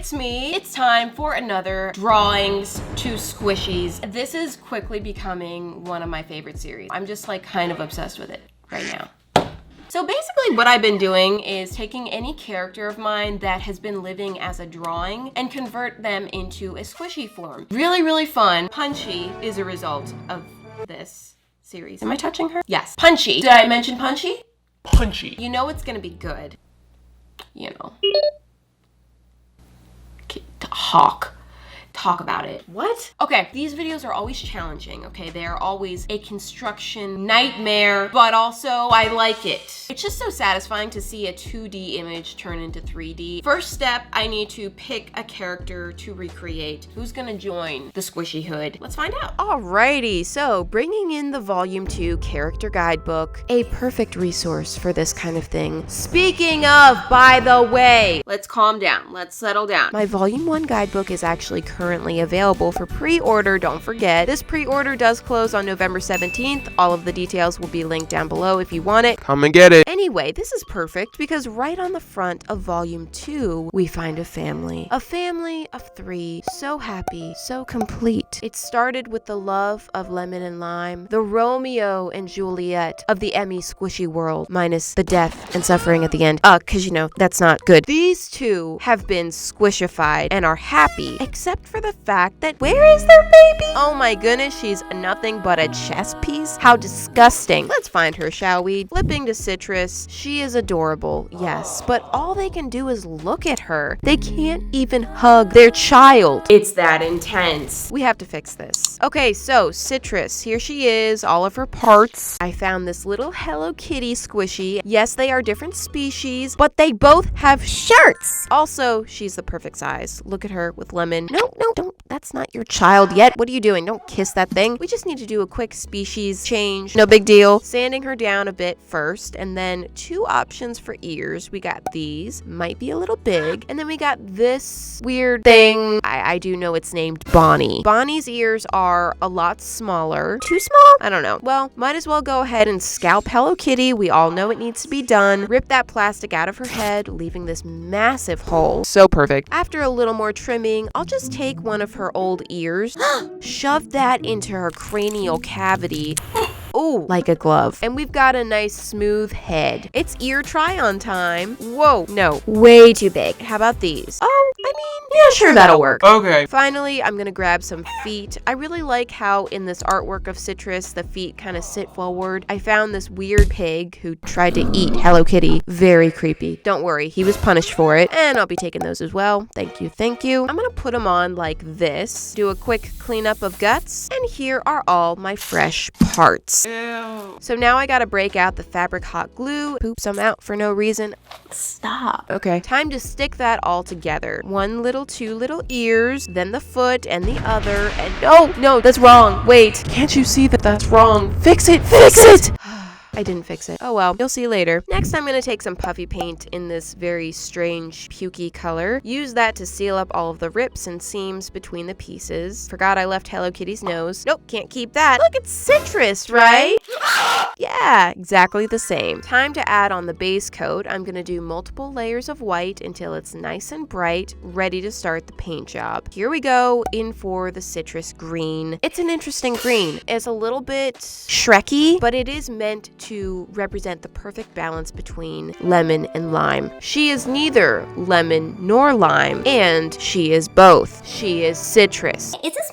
it's me. It's time for another Drawings to Squishies. This is quickly becoming one of my favorite series. I'm just like kind of obsessed with it right now. So basically what I've been doing is taking any character of mine that has been living as a drawing and convert them into a squishy form. Really, really fun. Punchy is a result of this series. Am I touching her? Yes. Punchy. Did I mention Punchy? Punchy. You know it's gonna be good. You know. Talk about it. What? Okay, these videos are always challenging, okay? They are always a construction nightmare, but also I like it. It's just so satisfying to see a 2D image turn into 3D. First step, I need to pick a character to recreate. Who's gonna join the squishy hood? Let's find out. Alrighty, so bringing in the Volume 2 character guidebook, a perfect resource for this kind of thing. Speaking of, by the way, let's calm down, let's settle down. My Volume 1 guidebook is actually currently available for pre-order. Don't forget, this pre-order does close on November 17th. All of the details will be linked down below if you want it. Come and get it. Anyway, this is perfect because right on the front of Volume 2, we find a family. A family of 3, so happy, so complete. It started with the love of Lemon and Lime, the Romeo and Juliet of the Emmy squishy world, minus the death and suffering at the end. Cause you know, that's not good. These two have been squishified and are happy, except for the fact that where is their baby? Oh my goodness, she's nothing but a chess piece. How disgusting. Let's find her, shall we? Flipping to Citrus, she is adorable, yes, but all they can do is look at her. They can't even hug their child. It's that intense. We have to fix this. Okay, so Citrus, here she is, all of her parts. I found this little Hello Kitty squishy. Yes, they are different species, but they both have shirts. Also, she's the perfect size. Look at her with Lemon. No, don't. That's not your child yet. What are you doing? Don't kiss that thing. We just need to do a quick species change. No big deal. Sanding her down a bit first, and then 2 options for ears. We got these. Might be a little big. And then we got this weird thing. I do know it's named Bonnie. Bonnie's ears are a lot smaller. Too small? I don't know. Well, might as well go ahead and scalp Hello Kitty. We all know it needs to be done. Rip that plastic out of her head, leaving this massive hole. So perfect. After a little more trimming, I'll just take one of her old ears, shove that into her cranial cavity. Ooh, like a glove. And we've got a nice smooth head. It's ear try-on time. Whoa, no, way too big. How about these? Oh, I mean, yeah, sure, that'll work. Okay. Finally, I'm gonna grab some feet. I really like how in this artwork of Citrus, the feet kind of sit forward. I found this weird pig who tried to eat Hello Kitty. Very creepy. Don't worry, he was punished for it. And I'll be taking those as well. Thank you, thank you. I'm gonna put them on like this. Do a quick cleanup of guts. And here are all my fresh parts. Ew. So now I gotta break out the fabric hot glue, poop some out for no reason. Stop. Okay. Time to stick that all together. 1 little, 2 little ears, then the foot and the other, and no, that's wrong. Wait. Can't you see that that's wrong? Fix it, fix it! I didn't fix it. Oh well, you'll see later. Next, I'm gonna take some puffy paint in this very strange pukey color. Use that to seal up all of the rips and seams between the pieces. Forgot I left Hello Kitty's nose. Nope, can't keep that. Look, it's Citrus, right? Yeah, exactly the same. Time to add on the base coat. I'm gonna do multiple layers of white until it's nice and bright, ready to start the paint job. Here we go, in for the Citrus green. It's an interesting green. It's a little bit Shreky, but it is meant to represent the perfect balance between lemon and lime. She is neither lemon nor lime, and she is both. She is Citrus. Is this making sense?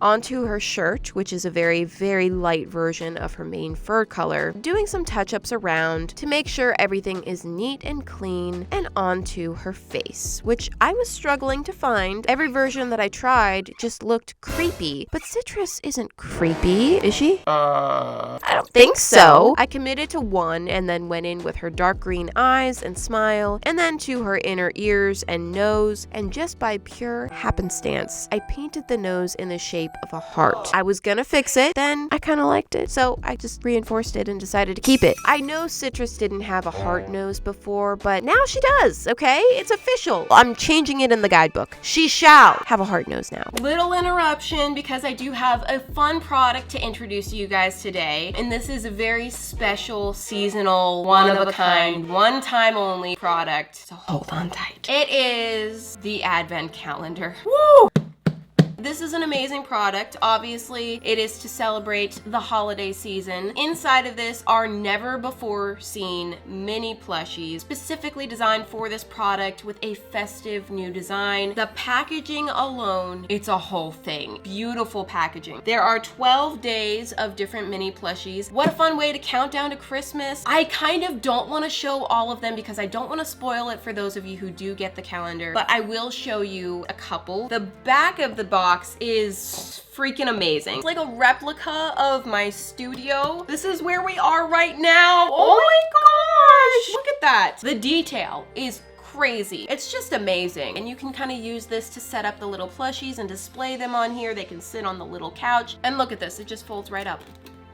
Onto her shirt, which is a very, very light version of her main fur color, doing some touch-ups around to make sure everything is neat and clean, and onto her face, which I was struggling to find. Every version that I tried just looked creepy, but Citrus isn't creepy, is she? I don't think so. I committed to one and then went in with her dark green eyes and smile, and then to her inner ears and nose, and just by pure happenstance, I painted the nose in the shape of a heart. I was gonna fix it, then I kind of liked it, so I just reinforced it and decided to keep it. I know Citrus didn't have a heart nose before, but now she does, okay? It's official. I'm changing it in the guidebook. She shall have a heart nose now. Little interruption because I do have a fun product to introduce to you guys today, and this is a very special, seasonal, one-of-a-kind, one-time only product, so hold on tight. It is the Advent calendar. Woo! This is an amazing product. Obviously, it is to celebrate the holiday season. Inside of this are never before seen mini plushies, specifically designed for this product with a festive new design. The packaging alone, it's a whole thing. Beautiful packaging. There are 12 days of different mini plushies. What a fun way to count down to Christmas. I kind of don't want to show all of them because I don't want to spoil it for those of you who do get the calendar, but I will show you a couple. The back of the box is freaking amazing. It's like a replica of my studio. This is where we are right now. Oh my gosh! Look at that. The detail is crazy. It's just amazing. And you can kind of use this to set up the little plushies and display them on here. They can sit on the little couch. And look at this. It just folds right up.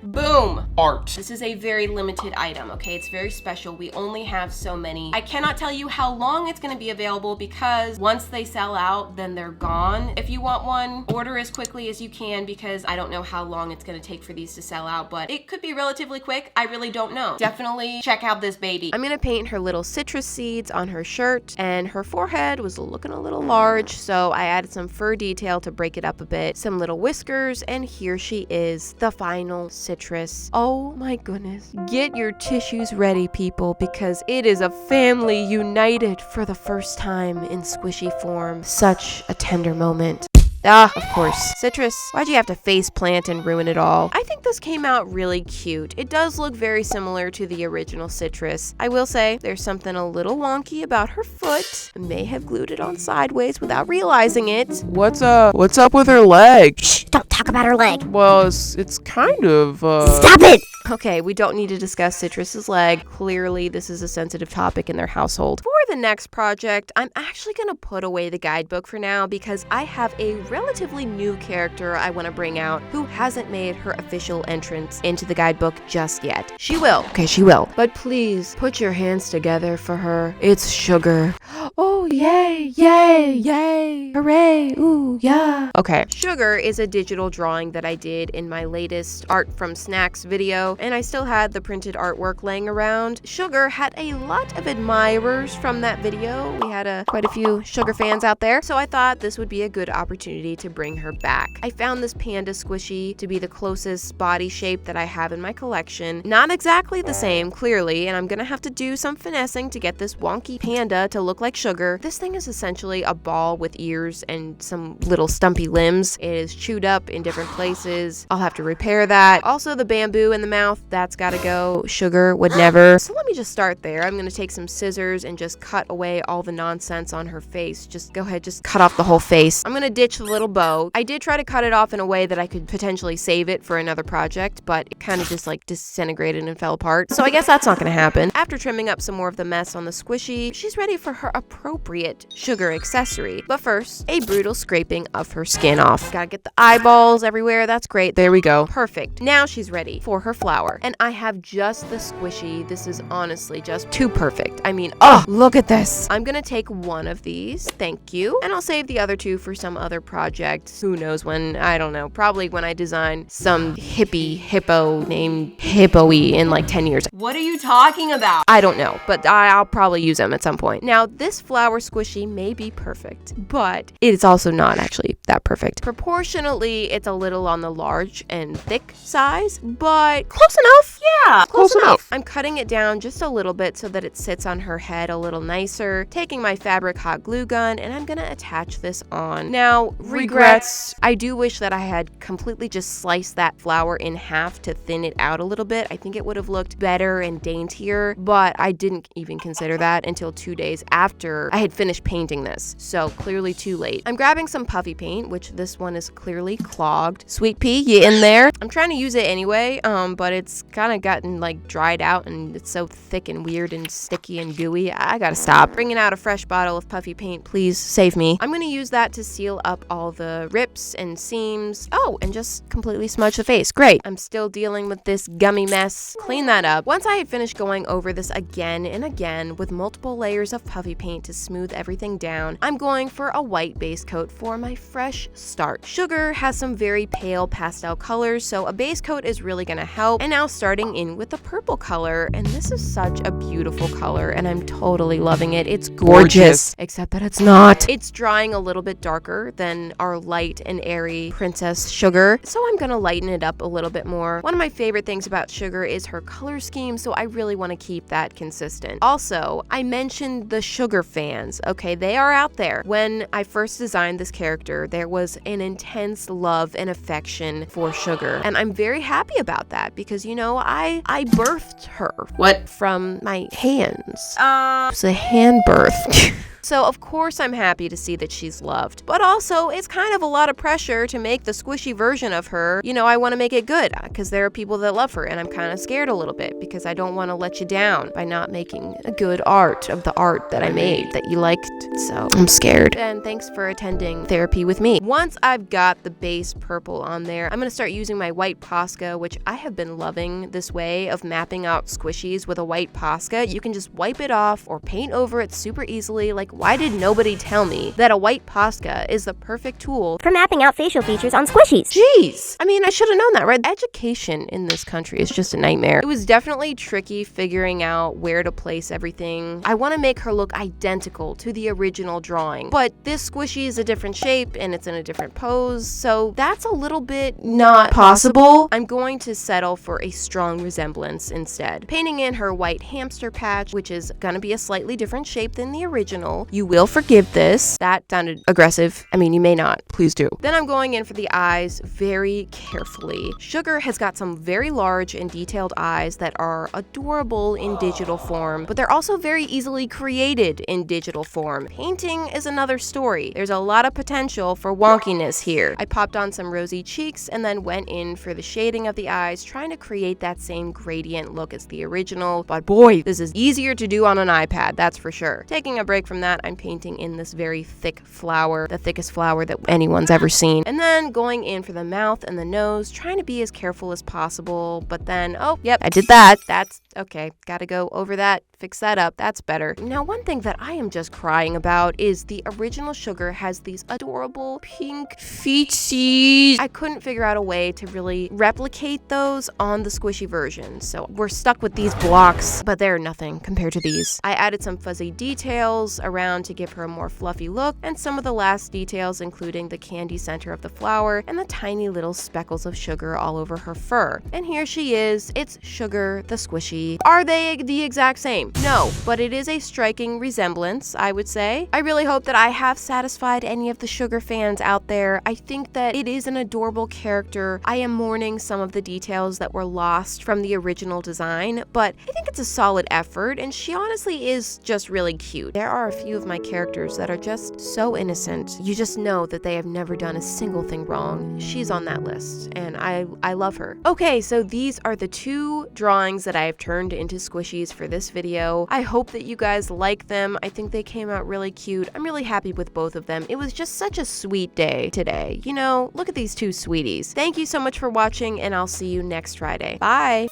Boom! Art. This is a very limited item, okay? It's very special. We only have so many. I cannot tell you how long it's going to be available because once they sell out, then they're gone. If you want one, order as quickly as you can because I don't know how long it's going to take for these to sell out, but it could be relatively quick. I really don't know. Definitely check out this baby. I'm going to paint her little citrus seeds on her shirt, and her forehead was looking a little large, so I added some fur detail to break it up a bit, some little whiskers, and here she is, the final citrus. Oh my goodness. Get your tissues ready, people, because it is a family united for the first time in squishy form. Such a tender moment. Ah, of course. Citrus, why'd you have to face plant and ruin it all? I think this came out really cute. It does look very similar to the original Citrus. I will say there's something a little wonky about her foot. I may have glued it on sideways without realizing it. What's up with her leg? Shh, don't talk about her leg. Well, it's kind of, Stop it! Okay, we don't need to discuss Citrus's leg. Clearly, this is a sensitive topic in their household. For the next project, I'm actually gonna put away the guidebook for now because I have a relatively new character I want to bring out who hasn't made her official entrance into the guidebook just yet. She will. Okay, she will. But please, put your hands together for her. It's Sugar. Oh, yay, yay, yay. Hooray, ooh, yeah. Okay, Sugar is a digital drawing that I did in my latest Art from Snacks video, and I still had the printed artwork laying around. Sugar had a lot of admirers from that video. We had quite a few Sugar fans out there, so I thought this would be a good opportunity to bring her back. I found this panda squishy to be the closest body shape that I have in my collection. Not exactly the same, clearly, and I'm gonna have to do some finessing to get this wonky panda to look like Sugar. This thing is essentially a ball with ears and some little stumpy limbs. It is chewed up in different places. I'll have to repair that. Also, the bamboo in the mouth, that's gotta go. Sugar would never. So let me just start there. I'm gonna take some scissors and just cut away all the nonsense on her face. Just go ahead, just cut off the whole face. I'm gonna ditch the little bow. I did try to cut it off in a way that I could potentially save it for another project, but it kind of just like disintegrated and fell apart. So I guess that's not gonna happen. After trimming up some more of the mess on the squishy, she's ready for her appropriate Sugar accessory. But first, a brutal scraping of her skin off. Gotta get the eyeballs everywhere. That's great. There we go. Perfect. Now she's ready for her flower. And I have just the squishy. This is honestly just too perfect. I mean, oh, look at this. I'm gonna take one of these. Thank you. And I'll save the other two for some other project. Who knows when? I don't know. Probably when I design some hippie hippo named Hippo-y in like 10 years. What are you talking about? I don't know, but I'll probably use them at some point. Now, this flower squishy may be perfect, but it's also not actually that perfect. Proportionally, it's a little on the large and thick size, but close enough. Yeah, close enough. I'm cutting it down just a little bit so that it sits on her head a little nicer, taking my fabric hot glue gun, and I'm gonna attach this on. Now, regrets. I do wish that I had completely just sliced that flower in half to thin it out a little bit. I think it would have looked better and daintier, but I didn't even consider that until 2 days after I had finished painting this. So clearly too late. I'm grabbing some puffy paint, which this one is clearly clogged. Sweet pea, you in there? I'm trying to use it anyway, but but it's kind of gotten like dried out and it's so thick and weird and sticky and gooey. I gotta stop. Bringing out a fresh bottle of puffy paint, please save me. I'm gonna use that to seal up all the rips and seams. Oh, and just completely smudge the face. Great. I'm still dealing with this gummy mess. Clean that up. Once I had finished going over this again and again with multiple layers of puffy paint to smooth everything down, I'm going for a white base coat for my fresh start. Sugar has some very pale pastel colors, so a base coat is really gonna help. And now starting in with the purple color, and this is such a beautiful color and I'm totally loving it. It's gorgeous. Except that it's not. It's drying a little bit darker than our light and airy Princess Sugar, so I'm gonna lighten it up a little bit more. One of my favorite things about Sugar is her color scheme, so I really want to keep that consistent. Also, I mentioned the Sugar fans. Okay, they are out there. When I first designed this character, there was an intense love and affection for Sugar, and I'm very happy about that because, you know, I birthed her. What? From my hands. It's a hand birth. So of course I'm happy to see that she's loved, but also it's kind of a lot of pressure to make the squishy version of her. You know, I want to make it good because there are people that love her and I'm kind of scared a little bit because I don't want to let you down by not making a good art of the art that I made that you liked. So I'm scared. And thanks for attending therapy with me. Once I've got the base purple on there, I'm going to start using my white Posca, which I have been loving this way of mapping out squishies with a white Posca. You can just wipe it off or paint over it super easily. Like, why did nobody tell me that a white Posca is the perfect tool For mapping out facial features on Squishies. Jeez. I mean, I should have known that, right? Education in this country is just a nightmare. It was definitely tricky figuring out where to place everything. I want to make her look identical to the original drawing, but this squishy is a different shape and it's in a different pose, so that's a little bit not possible. I'm going to settle for a strong resemblance instead. Painting in her white hamster patch, which is gonna be a slightly different shape than the original. You will forgive this. That sounded aggressive. I mean, you may not. Please do. Then I'm going in for the eyes very carefully. Sugar has got some very large and detailed eyes that are adorable in digital form, but they're also very easily created in digital form. Painting is another story. There's a lot of potential for wonkiness here. I popped on some rosy cheeks and then went in for the shading of the eyes, trying to create that same gradient look as the original, but boy, this is easier to do on an iPad, that's for sure. Taking a break from that, I'm painting in this very thick flower, the thickest flower that anyone's ever seen. And then going in for the mouth and the nose, trying to be as careful as possible, but then, oh, yep, I did that. That's okay. Gotta go over that, fix that up. That's better. Now, one thing that I am just crying about is the original Sugar has these adorable pink feetsies. I couldn't figure out a way to really replicate those on the squishy version, so we're stuck with these blocks, but they're nothing compared to these. I added some fuzzy details around to give her a more fluffy look, and some of the last details including the candy center of the flower and the tiny little speckles of sugar all over her fur. And here she is. It's Sugar the squishy. Are they the exact same? No, but it is a striking resemblance, I would say. I really hope that I have satisfied any of the Sugar fans out there. I think that it is an adorable character. I am mourning some of the details that were lost from the original design, but I think it's a solid effort, and she honestly is just really cute. There are a few of my characters that are just so innocent. You just know that they have never done a single thing wrong. She's on that list, and I love her. Okay, so these are the two drawings that I have turned into squishies for this video. I hope that you guys like them. I think they came out really cute. I'm really happy with both of them. It was just such a sweet day today. You know, look at these two sweeties. Thank you so much for watching, and I'll see you next Friday. Bye!